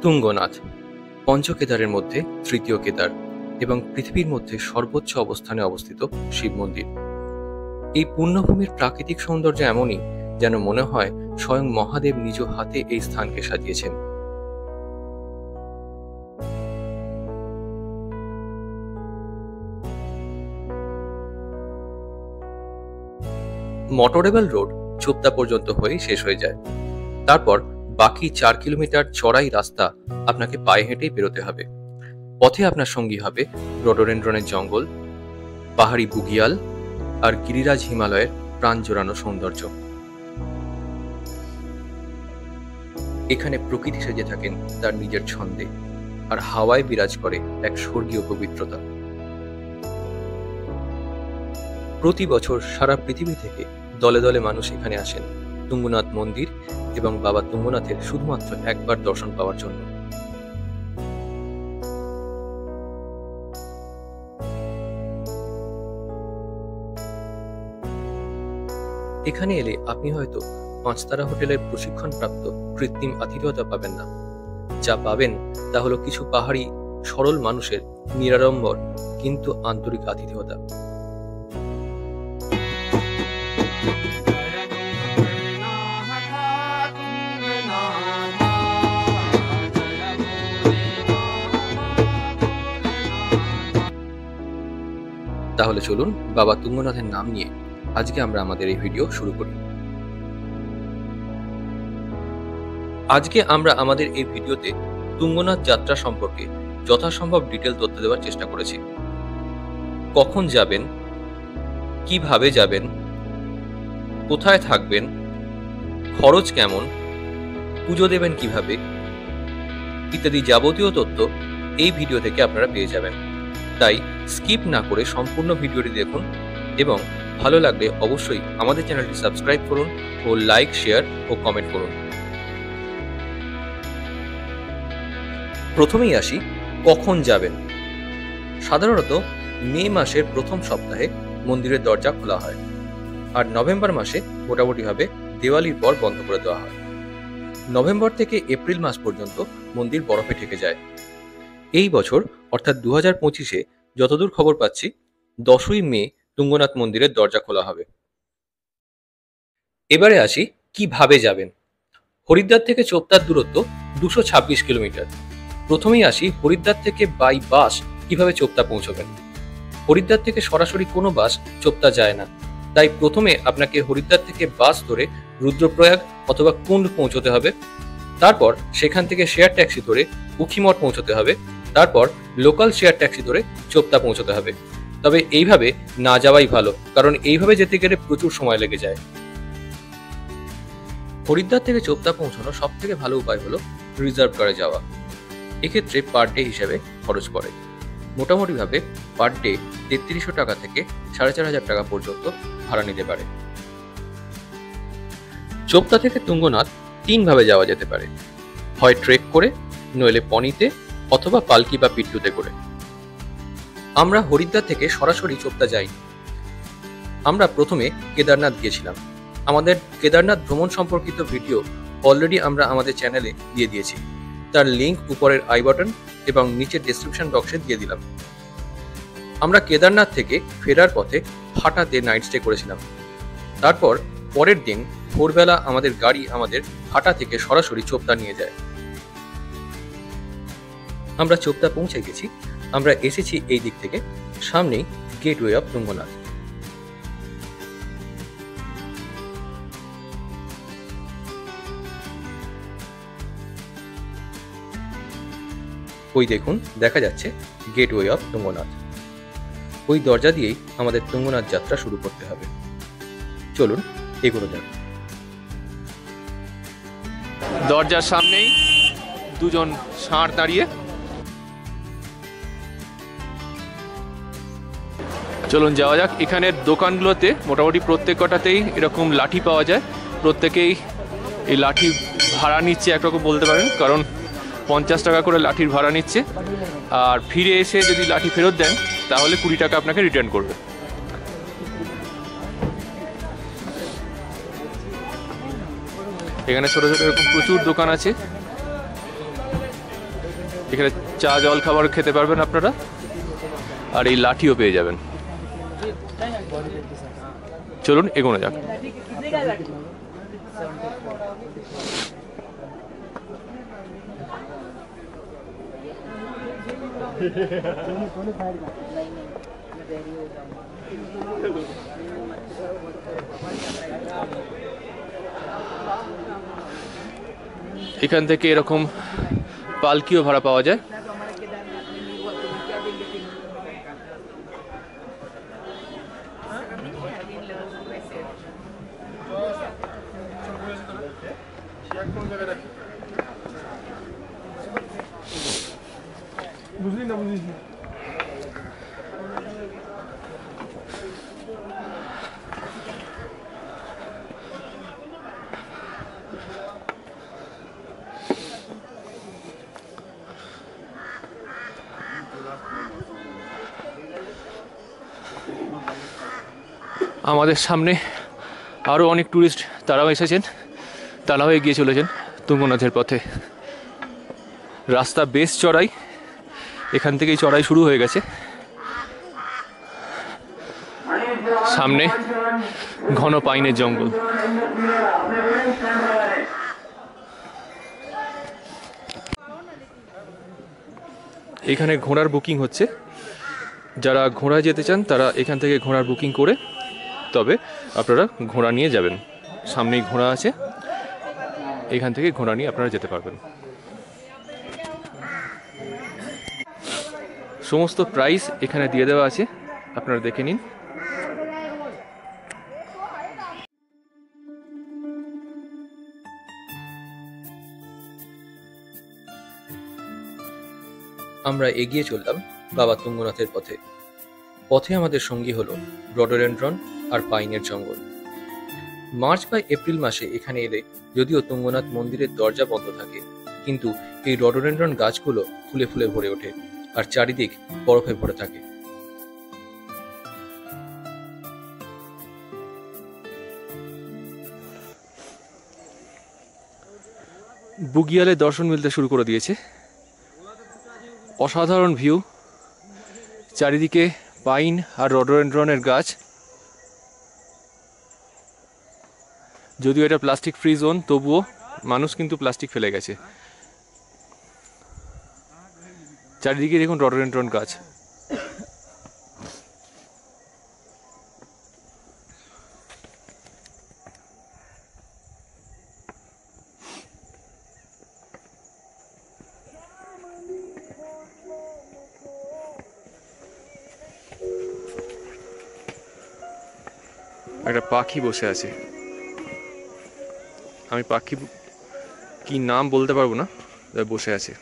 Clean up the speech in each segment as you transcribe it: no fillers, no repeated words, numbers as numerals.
তুঙ্গনাথ পঞ্চকেদারের মধ্যে তৃতীয় কেদার এবং পৃথিবীর মধ্যে সর্বোচ্চ অবস্থানে অবস্থিত শিব মন্দির। এই পুণ্যভূমির প্রাকৃতিক সৌন্দর্য এমনই যেন মনে হয় স্বয়ং মহাদেব নিজ হাতে এই স্থানকে সাজিয়েছেন। মোটরেবল রোড চোপদা পর্যন্ত হয়ে শেষ হয়ে যায়। তারপর বাকি 4 কিলোমিটার চড়াই রাস্তা আপনাকে পায়ে হেঁটেই বেরোতে হবে। পথে আপনার সঙ্গী হবে রডোডেনড্রনের জঙ্গল, পাহাড়ি বুগিয়াল আর গিরিরাজ হিমালয়ের প্রাণ জোড়ানো সৌন্দর্য। এখানে প্রকৃতি সেজে থাকেন তার নিজের ছন্দে, আর হাওয়ায় বিরাজ করে এক স্বর্গীয় পবিত্রতা। প্রতি বছর সারা পৃথিবী থেকে দলে দলে মানুষ এখানে আসেন তুঙ্গনাথ মন্দির এবং বাবা তুঙ্গনাথের শুধুমাত্র একবার দর্শন পাওয়ার জন্য। এখানে এলে আপনি হয়তো 5 তারা হোটেলের প্রশিক্ষণপ্রাপ্ত কৃত্রিম আতিথেয়তা পাবেন না। যা পাবেন তা হলো কিছু পাহাড়ি সরল মানুষের নিরাড়ম্বর কিন্তু আন্তরিক আতিথেয়তা। তাহলে চলুন বাবা তুঙ্গনাথের নাম নিয়ে আজকে আমরা আমাদের এই ভিডিও শুরু করি। আজকে আমরা আমাদের এই ভিডিওতে তুঙ্গনাথ যাত্রা সম্পর্কে যথাসম্ভব ডিটেল তথ্য দেওয়ার চেষ্টা করেছি। কখন যাবেন, কিভাবে যাবেন, কোথায় থাকবেন, খরচ কেমন, পুজো দেবেন কিভাবে ইত্যাদি যাবতীয় তথ্য এই ভিডিও থেকে আপনারা পেয়ে যাবেন। তাই স্কিপ না করে সম্পূর্ণ ভিডিওটি দেখুন এবং ভালো লাগলে অবশ্যই আমাদের চ্যানেলটি সাবস্ক্রাইব করুন ও লাইক, শেয়ার ও কমেন্ট করুন। প্রথমেই আসি কখন যাবেন। সাধারণত মে মাসের প্রথম সপ্তাহে মন্দিরের দরজা খোলা হয়, আর নভেম্বর মাসে মোটামুটিভাবে দেওয়ালির পর বন্ধ করে দেওয়া হয়। নভেম্বর থেকে এপ্রিল মাস পর্যন্ত মন্দির বরফে ঢেকে যায়। এই বছর অর্থাৎ 2025-এ যতদূর খবর পাচ্ছি 10ই মে তুঙ্গনাথ মন্দিরের দরজা খোলা হবে। এবারে আসি কিভাবে যাবেন। হরিদ্বার থেকে চোপদার দূরত্ব 226 কিলোমিটার। প্রথমেই আসি হরিদ্বার থেকে বাই বাস কিভাবে চোপদা পৌঁছবেন। হরিদ্বার থেকে সরাসরি কোনো বাস চোপদা যায় না, তাই প্রথমে আপনাকে হরিদ্বার থেকে বাস ধরে রুদ্রপ্রয়াগ অথবা কুন্ড পৌঁছতে হবে। তারপর সেখান থেকে শেয়ার ট্যাক্সি ধরে উখিমঠ পৌঁছতে হবে। তারপর লোকাল শেয়ার ট্যাক্সি ধরে চোপদা পৌঁছতে হবে। তবে এইভাবে না যাওয়াই ভালো, কারণ এইভাবে যেতে গেলে প্রচুর সময় লেগে যায়। হরিদ্বার থেকে চোপদা পৌঁছানো সব থেকে ভালো উপায় হলো রিজার্ভ করে যাওয়া। এক্ষেত্রে পার ডে হিসাবে খরচ পড়ে। মোটামুটিভাবে পার ডে 3300 টাকা থেকে 4500 টাকা পর্যন্ত ভাড়া নিতে পারে। চোপদা থেকে তুঙ্গনাথ 3 ভাবে যাওয়া যেতে পারে, হয় ট্রেক করে, নইলে পনিতে অথবা পালকি বা পিট্টুতে করে। আমরা হরিদ্বার থেকে সরাসরি চোপদা যাই। আমরা প্রথমে কেদারনাথ গিয়েছিলাম। আমাদের কেদারনাথ ভ্রমণ সম্পর্কিত ভিডিও অলরেডি আমরা আমাদের চ্যানেলে দিয়ে দিয়েছি। তার লিঙ্ক উপরের আই বাটন এবং নিচের ডেসক্রিপশন বক্সে দিয়ে দিলাম। আমরা কেদারনাথ থেকে ফেরার পথে হাটাতে নাইট স্টে করেছিলাম। তারপর পরের দিন ভোরবেলা আমাদের গাড়ি আমাদের হাটা থেকে সরাসরি চোপদা নিয়ে যায়। আমরা চোপদা পৌঁছে গেছি। আমরা এসেছি এই দিক থেকে, সামনেই গেটওয়ে অফ তুঙ্গনাথ। ওই দেখুন, দেখা যাচ্ছে গেটওয়ে অফ তুঙ্গনাথ। ওই দরজা দিয়েই আমাদের তুঙ্গনাথ যাত্রা শুরু করতে হবে। চলুন এগোনো যাক। দরজার সামনেই দুজন ষাঁড় দাঁড়িয়ে। চলুন যাওয়া যাক। এখানের দোকানগুলোতে মোটামুটি প্রত্যেক কটাতেই এরকম লাঠি পাওয়া যায়। প্রত্যেকেই এই লাঠি ভাড়া নিচ্ছে একরকম বলতে পারেন, কারণ 50 টাকা করে লাঠির ভাড়া নিচ্ছে, আর ফিরে এসে যদি লাঠি ফেরত দেন তাহলে 20 টাকা আপনাকে রিটার্ন করবে। এখানে ছোট ছোট এরকম প্রচুর দোকান আছে। এখানে চা জল খাবার খেতে পারবেন আপনারা, আর এই লাঠিও পেয়ে যাবেন। চলুন এগোনো যাক। এখান থেকে এরকম পালকিও ভাড়া পাওয়া যায়। আমাদের সামনে আরও অনেক ট্যুরিস্ট তারাও এসেছেন, তারাও এগিয়ে চলেছেন তুঙ্গনাথের পথে। রাস্তা বেশ চড়াই, এখান থেকেই চড়াই শুরু হয়ে গেছে। সামনে ঘন পাইনের জঙ্গল। এখানে ঘোড়ার বুকিং হচ্ছে। যারা ঘোড়ায় যেতে চান তারা এখান থেকে ঘোড়ার বুকিং করে তবে আপনারা ঘোড়া নিয়ে যাবেন। সামনেই ঘোড়া আছে, এখান থেকে ঘোড়া নিয়ে আপনারা যেতে পারবেন। সমস্ত প্রাইস এখানে দিয়ে দেওয়া আছে, আপনারা দেখে নিন। আমরা এগিয়ে চললাম বাবা তুঙ্গনাথের পথে। পথে আমাদের সঙ্গী হলো রডোডেনড্রন আর পাইনের জঙ্গল। মার্চ বা এপ্রিল মাসে এখানে এলে যদিও তুঙ্গনাথ মন্দিরের দরজা বন্ধ থাকে, কিন্তু এই রডোডেনড্রন গাছগুলো ফুলে ফুলে ভরে ওঠে আর চারিদিক বরফে ভরে থাকে। বুগিয়ালে দর্শন মিলতে শুরু করে দিয়েছে। অসাধারণ ভিউ, চারিদিকে পাইন আর রডোডেনড্রনের গাছ। যদিও এটা প্লাস্টিক ফ্রি জোন, তবুও মানুষ কিন্তু প্লাস্টিক ফেলে গেছে। চারিদিকে দেখুন রডোডেনড্রন গাছ। একটা পাখি বসে আছে, আমি পাখি কি নাম বলতে পারবো না, বসে আছে।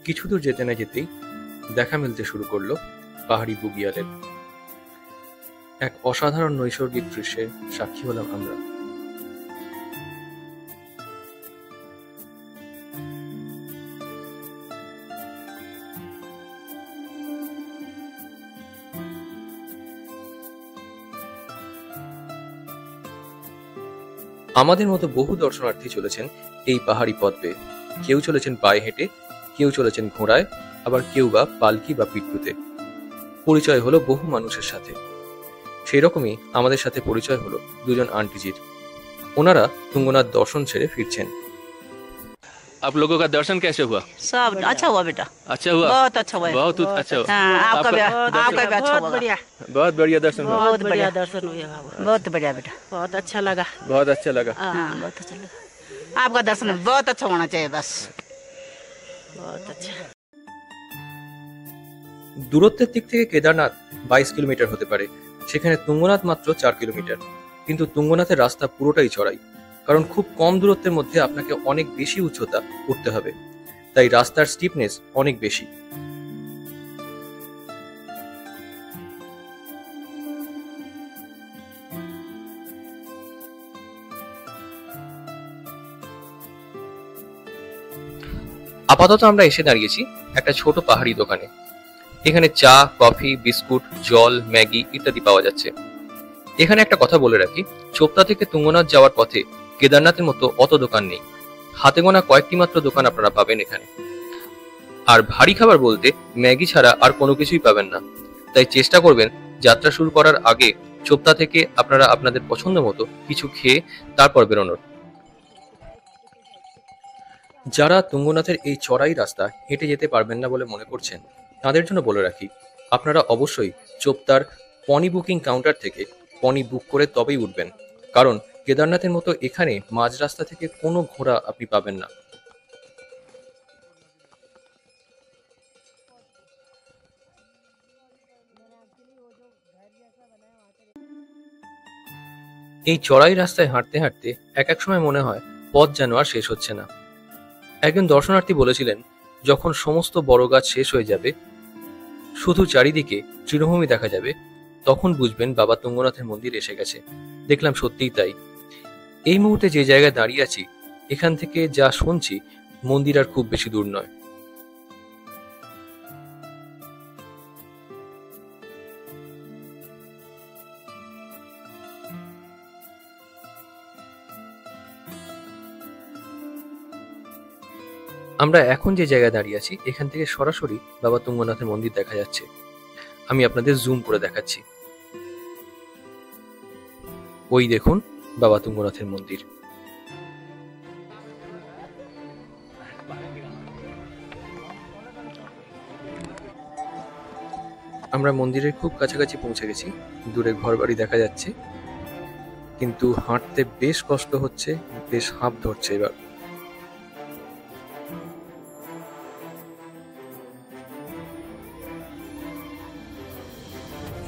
কিছু দূর যেতে না যেতেই দেখা মিলতে শুরু করলো পাহাড়ি বুগিয়ালের। এক অসাধারণ নৈসর্গিক দৃশ্যের সাক্ষী হলাম আমরা। আমাদের মতো বহু দর্শনার্থী চলেছেন এই পাহাড়ি পথ বেয়ে। কেউ চলেছেন পায়ে হেঁটে, কেউ চলেছেন ঘোড়ায়, আবার কেউ বা পালকি বা পিট্টুতে। পরিচয় হলো বহু মানুষের সাথে। সেই রকমই আমাদের সাথে পরিচয় হলো দুজন আন্টিজির। ওনারা তুঙ্গনাথ দর্শন ছেড়ে ফিরছেন। आप लोगों का दर्शन कैसे हुआ? सब अच्छा हुआ बेटा, अच्छा हुआ, बहुत अच्छा हुआ। बहुत अच्छा हुआ। हाँ, आपका भी अच्छा बहुत हुआ। बढ़िया, बहुत बढ़िया दर्शन हुआ, बहुत बढ़िया दर्शन हुए बाबू। बहुत बढ़िया बेटा, बहुत अच्छा लगा। बहुत अच्छा लगा। हाँ बहुत अच्छा लगा। आपका दर्शन बहुत अच्छा होना चाहिए बस। बहुत अच्छा। দূরত্বের দিক থেকে কেদারনাথ 22 কিলোমিটার হতে পারে, সেখানে তুঙ্গনাথ মাত্র 4 কিলোমিটার। কিন্তু তুঙ্গনাথের রাস্তা পুরোটাই চড়াই, কারণ খুব কম দূরত্বের মধ্যে আপনাকে অনেক বেশি উচ্চতা উঠতে হবে, তাই রাস্তার স্টিপনেস অনেক বেশি। আপাতত আমরা এসে দাঁড়িয়েছি একটা ছোট পাহাড়ি দোকানে। এখানে চা, কফি, বিস্কুট, জল, ম্যাগি ইত্যাদি পাওয়া যাচ্ছে। এখানে একটা কথা বলে রাখি, চোপতা থেকে তুঙ্গনাথ যাওয়ার পথে কেদারনাথের মতো অত দোকান নেই। হাতে গোনা কয়েকটি মাত্র দোকান আপনারা পাবেন এখানে। আর ভারী খাবার বলতে ম্যাগি ছাড়া আর কোনো কিছুই পাবেন না। তাই চেষ্টা করবেন যাত্রা শুরু করার আগে চোপতা থেকে আপনারা আপনাদের পছন্দ মতো কিছু খেয়ে তারপর বেরোনোর। যারা তুঙ্গনাথের এই চড়াই রাস্তা হেঁটে যেতে পারবেন না বলে মনে করছেন, তাদের জন্য বলে রাখি, আপনারা অবশ্যই চোপতার পনি বুকিং কাউন্টার থেকে পনি বুক করে তবেই উঠবেন। কারণ কেদারনাথের মতো এখানে মাঝ রাস্তা থেকে কোনো ঘোড়া আপনি পাবেন না। এই চড়াই রাস্তায় হাঁটতে হাঁটতে এক এক সময় মনে হয় পথ যেন আর শেষ হচ্ছে না। একজন দর্শনার্থী বলেছিলেন, যখন সমস্ত বড় গাছ শেষ হয়ে যাবে, শুধু চারিদিকে তৃণভূমি দেখা যাবে, তখন বুঝবেন বাবা তুঙ্গনাথের মন্দির এসে গেছে। দেখলাম সত্যিই তাই। এই মুহূর্তে যে জায়গায় দাঁড়িয়ে আছি, এখান থেকে যা শুনছি মন্দির আর খুব বেশি দূর নয়। আমরা এখন যে জায়গায় দাঁড়িয়ে আছি, এখান থেকে সরাসরি বাবা তুঙ্গনাথের মন্দির দেখা যাচ্ছে। আমি আপনাদের জুম করে দেখাচ্ছি। ওই দেখুন বাবা তুঙ্গনাথের মন্দির। আমরা মন্দিরের খুব কাছাকাছি পৌঁছে গেছি। দূরে ঘরবাড়ি দেখা যাচ্ছে, কিন্তু হাঁটতে বেশ কষ্ট হচ্ছে, বেশ হাঁপ ধরছে এবার।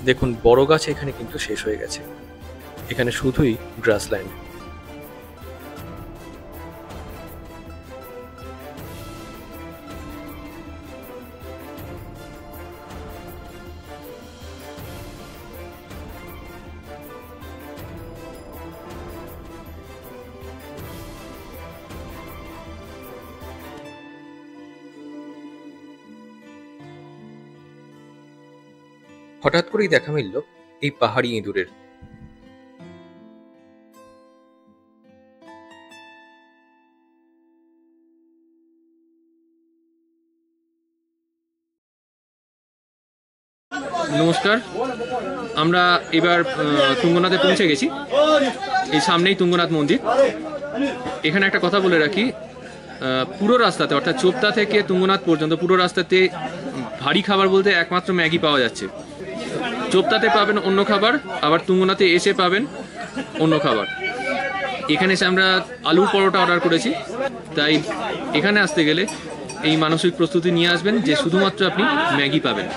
দেখুন বড় গাছ এখানে কিন্তু শেষ হয়ে গেছে, এখানে শুধুই গ্রাসল্যান্ড। হঠাৎ করেই দেখা মিলল এই পাহাড়ি ইঁদুরের। নমস্কার, আমরা এবার তুঙ্গনাথে পৌঁছে গেছি। এই সামনেই তুঙ্গনাথ মন্দির। এখানে একটা কথা বলে রাখি, পুরো রাস্তাতে অর্থাৎ চোপতা থেকে তুঙ্গনাথ পর্যন্ত পুরো রাস্তাতে ভারী খাবার বলতে একমাত্র ম্যাগি পাওয়া যাচ্ছে। চোপতাতে পাবেন অন্য খাবার, আবার তুঙ্গনাথে এসে পাবেন অন্য খাবার। এখানে এসে আমরা আলুর পরোটা অর্ডার করেছি। তাই এখানে আসতে গেলে এই মানসিক প্রস্তুতি নিয়ে আসবেন যে শুধুমাত্র আপনি ম্যাগি পাবেন।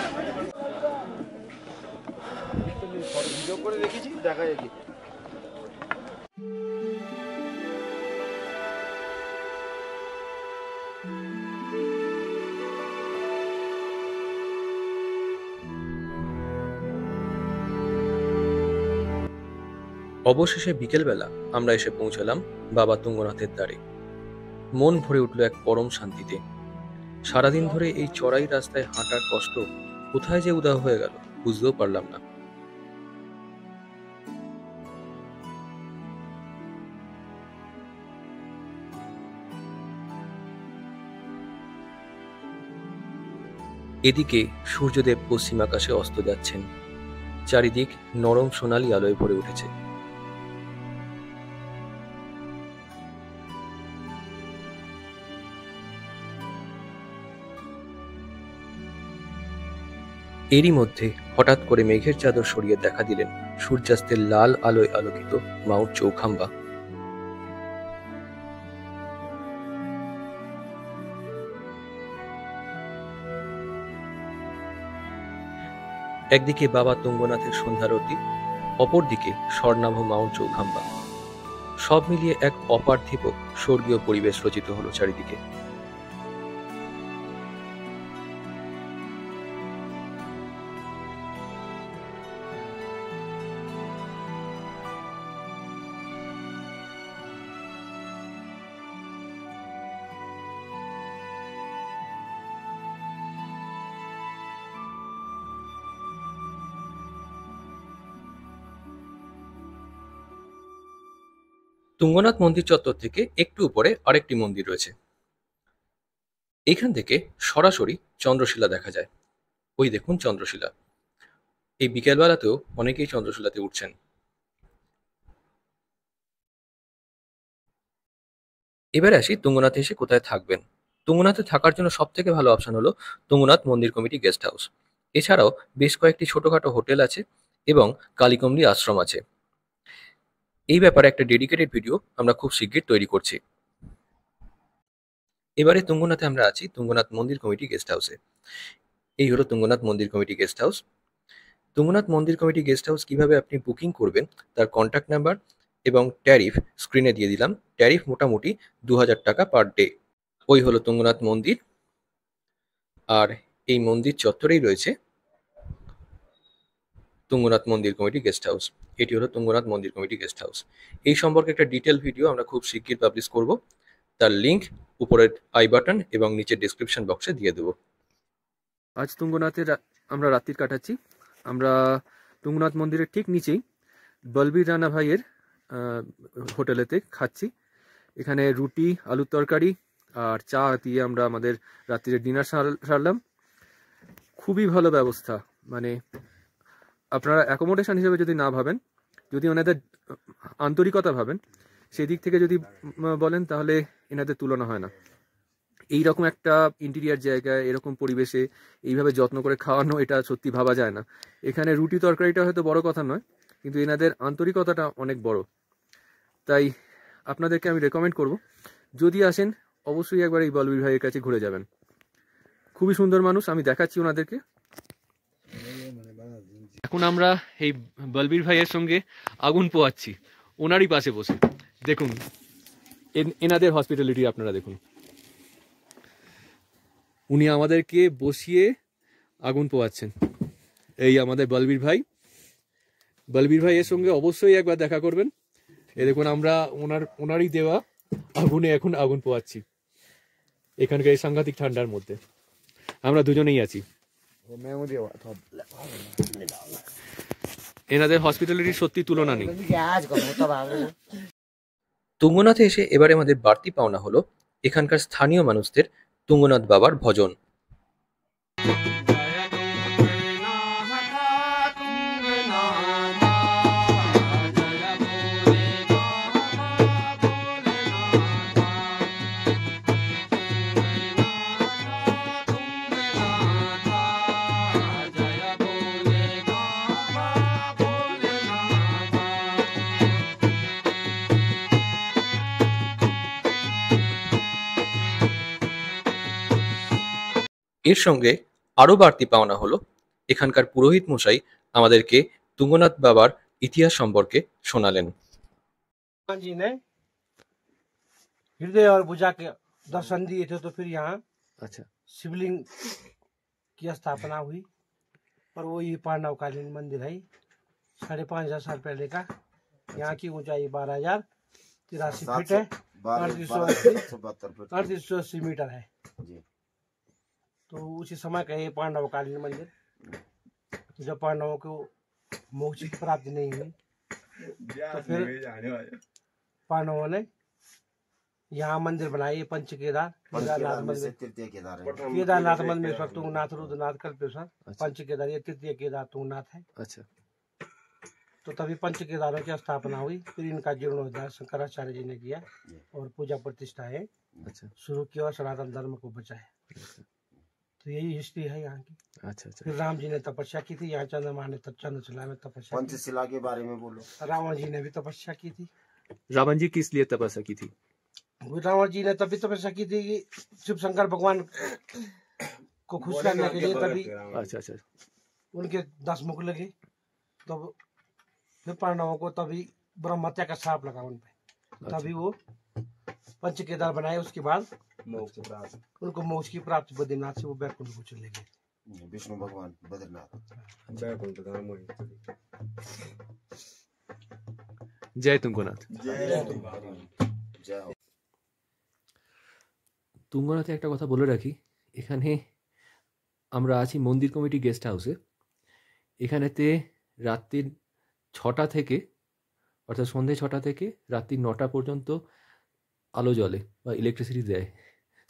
অবশেষে বিকেলবেলা আমরা এসে পৌঁছালাম বাবা তুঙ্গনাথের দ্বারে। মন ভরে উঠল এক পরম শান্তিতে। সারাদিন ধরে এই চড়াই রাস্তায় হাঁটার কষ্ট কোথায় যে উধাও হয়ে গেল বুঝতেও পারলাম না। এদিকে সূর্যদেব পশ্চিম আকাশে অস্ত যাচ্ছেন। চারিদিক নরম সোনালী আলোয় ভরে উঠেছে। এরই মধ্যে হঠাৎ করে মেঘের চাদর সরিয়ে দেখা দিলেন সূর্যাস্তের লাল আলোয় আলোকিত মাউন্ট চৌখাম্বা। একদিকে বাবা তুঙ্গনাথের সন্ধ্যারতি, অপরদিকে স্বর্ণাভ মাউন্ট চৌখাম্বা। সব মিলিয়ে এক অপার্থিব স্বর্গীয় পরিবেশ রচিত হলো চারিদিকে। তুঙ্গনাথ মন্দির চত্বর থেকে একটু উপরে আরেকটি মন্দির রয়েছে। এখান থেকে সরাসরি চন্দ্রশিলা দেখা যায়। ওই দেখুন চন্দ্রশিলা। এই বিকেলবেলাতেও অনেকেই চন্দ্রশিলাতে উঠছেন। এবারে আসি তুঙ্গনাথে এসে কোথায় থাকবেন। তুঙ্গনাথে থাকার জন্য সব থেকে ভালো অপশন হলো তুঙ্গনাথ মন্দির কমিটি গেস্ট হাউস। এছাড়াও বেশ কয়েকটি ছোটখাটো হোটেল আছে এবং কালীকমলি আশ্রম আছে। এই ব্যাপারে একটা ডেডিকেটেড ভিডিও আমরা খুব শিগগির তৈরি করছি। এবারে তুঙ্গনাথে আমরা আছি তুঙ্গনাথ মন্দির কমিটি গেস্ট হাউসে। এই হলো তুঙ্গনাথ মন্দির কমিটি গেস্ট হাউস। তুঙ্গনাথ মন্দির কমিটি গেস্ট হাউস কিভাবে আপনি বুকিং করবেন তার কন্ট্যাক্ট নাম্বার এবং ট্যারিফ স্ক্রিনে দিয়ে দিলাম। ট্যারিফ মোটামুটি 2000 টাকা পার ডে। ওই হলো তুঙ্গনাথ মন্দির, আর এই মন্দির চত্বরেই রয়েছে তুঙ্গনাথ মন্দির কমিটি গেস্ট হাউস। এটি হলো তুঙ্গনাথ মন্দির কমিটি গেস্ট হাউস। এই সম্পর্কে একটা ডিটেল ভিডিও আমরা খুব শিগগির পাবলিশ করব। তার লিঙ্ক উপরের আই বাটন এবং নিচের ডেসক্রিপশন বক্সে দিয়ে দেবো। আজ তুঙ্গনাথে আমরা রাত্রি কাটাচ্ছি। আমরা তুঙ্গনাথ মন্দিরের ঠিক নিচেই বলবীর রানা ভাইয়ের হোটেলেতে খাচ্ছি। এখানে রুটি, আলুর তরকারি আর চা দিয়ে আমরা আমাদের রাত্রির ডিনার সারলাম। খুবই ভালো ব্যবস্থা, মানে আপনারা অ্যাকোমোডেশন হিসেবে যদি না ভাবেন, যদি ওনাদের আন্তরিকতা ভাবেন, সেই দিক থেকে যদি বলেন তাহলে এনাদের তুলনা হয় না। এইরকম একটা ইন্টেরিয়ার জায়গায়, এরকম পরিবেশে এইভাবে যত্ন করে খাওয়ানো, এটা সত্যি ভাবা যায় না। এখানে রুটি তরকারিটা হয়তো বড় কথা নয়, কিন্তু এনাদের আন্তরিকতাটা অনেক বড়। তাই আপনাদেরকে আমি রেকমেন্ড করব, যদি আসেন অবশ্যই একবার এই বলবীর ভাইয়ের কাছে ঘুরে যাবেন। খুবই সুন্দর মানুষ, আমি দেখাচ্ছি ওনাদেরকে। এখন আমরা এই বলবীর ভাইয়ের সঙ্গে আগুন পোয়াচ্ছি ওনারই পাশে বসে। দেখুন এনাদের হসপিটালিটি আপনারা দেখুন। উনি আমাদেরকে বসিয়ে আগুন পোয়াচ্ছেন। এই আমাদের বলবীর ভাই। বলবীর ভাইয়ের সঙ্গে অবশ্যই একবার দেখা করবেন। এই দেখুন আমরা ওনারই দেওয়া আগুনে এখন আগুন পোয়াচ্ছি এখানকার এই সাংঘাতিক ঠান্ডার মধ্যে। আমরা দুজনেই আছি। এনাদের হসপিটালিটির সত্যি তুলনা নেই। তুঙ্গনাথে এসে এবারে আমাদের বাড়তি পাওনা হলো এখানকার স্থানীয় মানুষদের তুঙ্গনাথ বাবার ভজন। এর সঙ্গে আরো বাড়তি পাওনা হলো এখানকার পুরোহিত মশাই আমাদেরকে তুঙ্গনাথ বাবার ইতিহাস সম্পর্কে শোনালেন। जी ने हृदय और भुजा के दर्शन दिए थे, तो फिर यहाँ अच्छा, शिवलिंग की स्थापना हुई। और वो ये पांडवकालीन मंदिर है, 5,500 साल पहले का। यहाँ की ऊंचाई 12,083 फीट है, 3880 मीटर है। तो उसी समय का ये पांडवकालीन मंदिर, जब पांडवों को मोक्ष की प्राप्ति नहीं हुई तो फिर पांडवों ने यहाँ मंदिर बनाई। पंच केदारनाथ मंदिर, केदारनाथ मंदिर तुंगनाथ, रुद्रनाथ, कल्पेश्वर, पंच केदार, ये तृतीय केदार तुंगनाथ है। अच्छा। तो तभी पंच केदारों की स्थापना हुई। फिर इनका जीर्णोद्धार शंकराचार्य जी ने किया और पूजा प्रतिष्ठाएं शुरू किया और सनातन धर्म को बचाया। तो यही हिस्ट्री है यहाँ की। अच्छा अच्छा। फिर राम जी ने तपस्या की थी यहाँ, चंद्रमा ने चंद्रशिला में तपस्या की। पंचशिला के बारे में बोलो। रावण जी ने भी तपस्या की थी। रावण जी किस लिए तपस्या की थी? रावण जी ने तभी तपस्या की थी कि शिव शंकर भगवान को खुश करने के लिए। तभी अच्छा अच्छा। उनके 10 मुख लगे, तो फिर पांडवों को तभी ब्रह्म हत्या का श्राप लगा उन पे। तभी वो पंच केदार बनाए। उसके बाद उनको मोक्ष की प्राप्ति बद्रीनाथ से वो बैकुंठ को चले गए। विष्णु भगवान बद्रीनाथ। जय तुंगनाथ। তুঙ্গনাথে একটা কথা বলে রাখি, এখানে আমরা আছি মন্দির কমিটি গেস্ট হাউসে। এখানেতে রাত্রির 6টা থেকে অর্থাৎ সন্ধ্যে 6টা থেকে রাত্রি 9টা পর্যন্ত আলো জ্বলে বা ইলেকট্রিসিটি দেয়।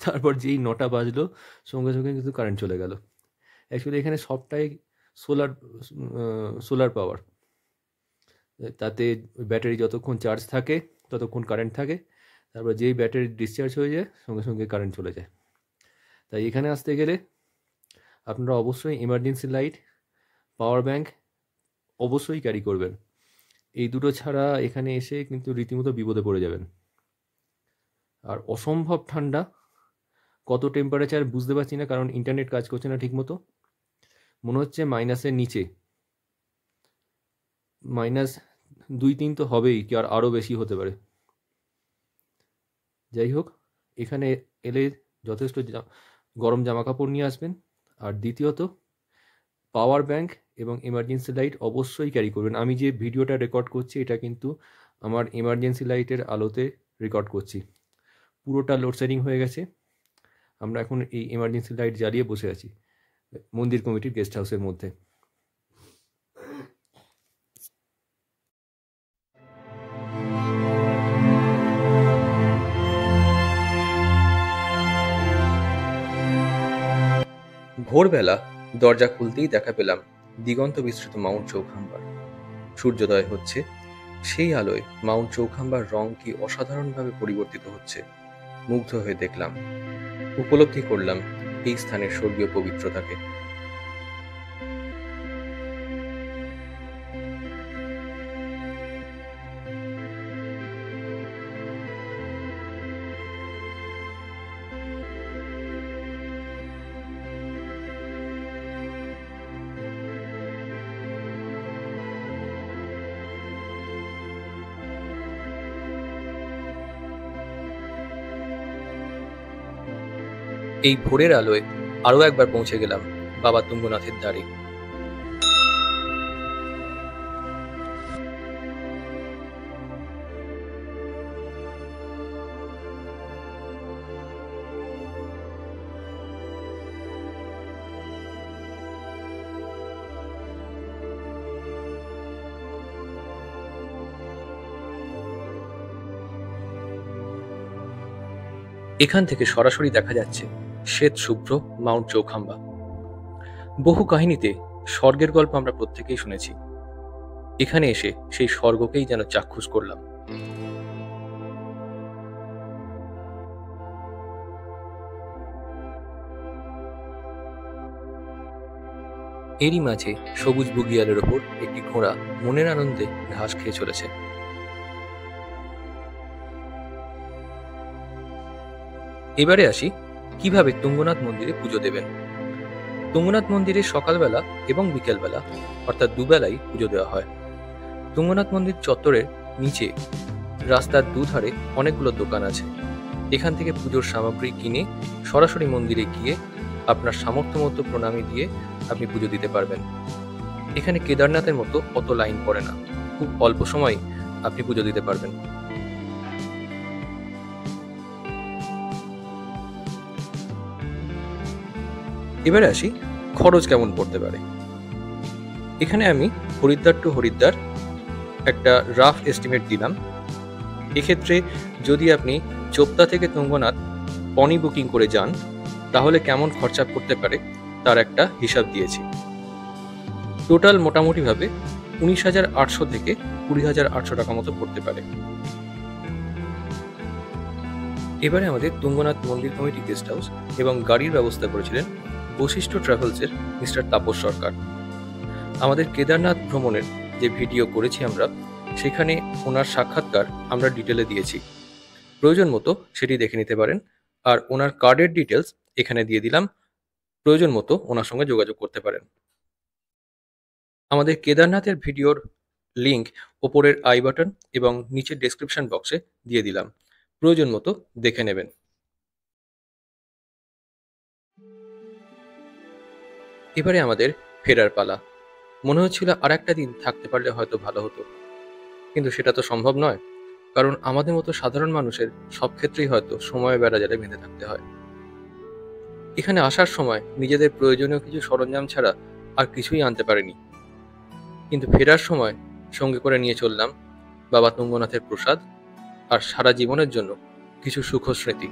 তারপর যেই 9টা বাজলো সঙ্গে সঙ্গে কিন্তু কারেন্ট চলে গেল। অ্যাকচুয়ালি এখানে সবটাই সোলার পাওয়ার। তাতে ব্যাটারি যতক্ষণ চার্জ থাকে ততক্ষণ কারেন্ট থাকে, তারপর যেই ব্যাটারি ডিসচার্জ হয়ে যায় সঙ্গে সঙ্গে কারেন্ট চলে যায়। তাই এখানে আসতে গেলে আপনারা অবশ্যই এমার্জেন্সি লাইট, পাওয়ার ব্যাংক অবশ্যই ক্যারি করবেন। এই দুটো ছাড়া এখানে এসে কিন্তু রীতিমতো বিপদে পড়ে যাবেন। আর অসম্ভব ঠান্ডা, কত টেম্পারেচার বুঝতে পারছি না, কারণ ইন্টারনেট কাজ করছে না ঠিকমতো। মনে হচ্ছে মাইনাসের নিচে, -2-3 তো হবেই, কি আর আরও বেশি হতে পারে। যাই হোক, এখানে এলে যথেষ্ট গরম জামা কাপড় নিয়ে আসবেন। আর দ্বিতীয়ত পাওয়ার ব্যাংক এবং এমার্জেন্সি লাইট অবশ্যই ক্যারি করবেন। আমি যে ভিডিওটা রেকর্ড করছি এটা কিন্তু আমার এমার্জেন্সি লাইটের আলোতে রেকর্ড করছি। পুরোটা লোডশেডিং হয়ে গেছে, আমরা এখন এই এমার্জেন্সি লাইট জ্বালিয়ে বসে আছি মন্দির কমিটির গেস্ট হাউসের মধ্যে। ভোরবেলা দরজা খুলতেই দেখা পেলাম দিগন্ত বিস্তৃত মাউন্ট চৌখাম্বার। সূর্যোদয় হচ্ছে, সেই আলোয় মাউন্ট চৌখাম্বার রং কি অসাধারণভাবে পরিবর্তিত হচ্ছে। মুগ্ধ হয়ে দেখলাম, উপলব্ধি করলাম এই স্থানের স্বর্গীয় পবিত্রতাকে। এই ভোরের আলোয় আরো একবার পৌঁছে গেলাম বাবা তুঙ্গনাথের দ্বারে। এখান থেকে সরাসরি দেখা যাচ্ছে শ্বেত শুভ্র মাউন্ট চৌখাম্বা। বহু কাহিনীতে স্বর্গের গল্প আমরা প্রত্যেকেই শুনেছি, এখানে এসে সেই স্বর্গকেই যেন চাক্ষুষ করলাম। এরই মাঝে সবুজ বুগিয়ালের ওপর একটি ঘোড়া মনের আনন্দে ঘাস খেয়ে চলেছে। এবারে আসি কিভাবে তুঙ্গনাথ মন্দিরে পুজো দেবেন। তুঙ্গনাথ মন্দিরে সকালবেলা এবং বিকেলবেলা অর্থাৎ দুবেলাই পুজো দেওয়া হয়। তুঙ্গনাথ মন্দির চত্বরের নিচে রাস্তার দুধারে অনেকগুলো দোকান আছে। এখান থেকে পুজোর সামগ্রী কিনে সরাসরি মন্দিরে গিয়ে আপনার সামর্থ্য মতো প্রণামী দিয়ে আপনি পুজো দিতে পারবেন। এখানে কেদারনাথের মতো অত লাইন পড়ে না, খুব অল্প সময় আপনি পুজো দিতে পারবেন। এবারে আসি খরচ কেমন পড়তে পারে। এখানে আমি হরিদ্বার টু হরিদ্বার একটা রাফ এস্টিমেট দিলাম। এক্ষেত্রে যদি আপনি চোপতা থেকে তুঙ্গনাথ পনি বুকিং করে যান তাহলে কেমন খরচা পড়তে পারে তার একটা হিসাব দিয়েছি। টোটাল মোটামুটিভাবে 19,800 থেকে 20,800 টাকা মতো পড়তে পারে। এবারে আমাদের তুঙ্গনাথ মন্দির কমিটি গেস্ট হাউস এবং গাড়ির ব্যবস্থা করেছিলেন বশিষ্ঠ ট্রাভেলসের মিস্টার তাপস সরকার। আমাদের কেদারনাথ ভ্রমণের যে ভিডিও করেছি আমরা, সেখানে ওনার সাক্ষাৎকার আমরা ডিটেলে দিয়েছি, প্রয়োজন মতো সেটি দেখে নিতে পারেন। আর ওনার কার্ডের ডিটেলস এখানে দিয়ে দিলাম, প্রয়োজন মতো ওনার সঙ্গে যোগাযোগ করতে পারেন। আমাদের কেদারনাথের ভিডিওর লিঙ্ক ওপরের আই বাটন এবং নিচের ডেসক্রিপশন বক্সে দিয়ে দিলাম, প্রয়োজন মতো দেখে নেবেন। এবারে আমাদের ফেরার পালা। মনে হচ্ছিল আর একটা দিন থাকতে পারলে হয়তো ভালো হতো, কিন্তু সেটা তো সম্ভব নয়, কারণ আমাদের মতো সাধারণ মানুষের সব ক্ষেত্রেই হয়তো সময় বেড়াজালে বেঁধে থাকতে হয়। এখানে আসার সময় নিজেদের প্রয়োজনীয় কিছু সরঞ্জাম ছাড়া আর কিছুই আনতে পারিনি, কিন্তু ফেরার সময় সঙ্গে করে নিয়ে চললাম বাবা তুঙ্গনাথের প্রসাদ আর সারা জীবনের জন্য কিছু সুখ স্মৃতি।